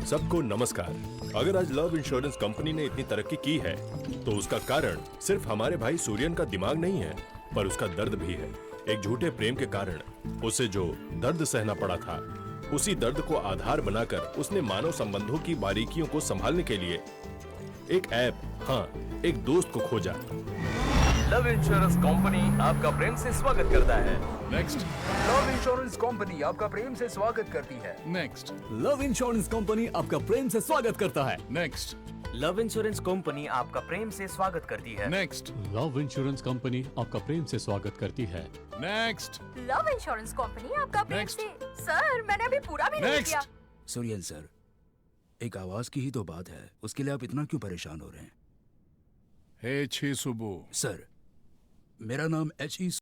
सबको नमस्कार। अगर आज लव इंश्योरेंस कंपनी ने इतनी तरक्की की है तो उसका कारण सिर्फ हमारे भाई सूर्यन का दिमाग नहीं है, पर उसका दर्द भी है। एक झूठे प्रेम के कारण उसे जो दर्द सहना पड़ा था, उसी दर्द को आधार बनाकर उसने मानव संबंधों की बारीकियों को संभालने के लिए एक ऐप, हाँ, एक दोस्त को खोजा। लव इंश्योरेंस कंपनी आपका प्रेम से स्वागत करता है। नेक्स्ट। लव इंश्योरेंस कंपनी आपका प्रेम से स्वागत करती है। नेक्स्ट। लव इंश्योरेंस कंपनी आपका प्रेम से स्वागत करता है। नेक्स्ट। लव इंश्योरेंस कंपनी आपका प्रेम से स्वागत करती है। नेक्स्ट। लव इंश्योरेंस कंपनी आपका प्रेम से स्वागत करती है। नेक्स्ट। लव इंश्योरेंस कंपनी आपका प्रेम Next. से। सर, मैंने अभी पूरा भी नहीं किया। नेक्स्ट। सूर्यन सर, एक आवाज की ही तो बात है, उसके लिए आप इतना क्यों परेशान हो रहे हैं? हे छी सुबु। सर, मेरा नाम HE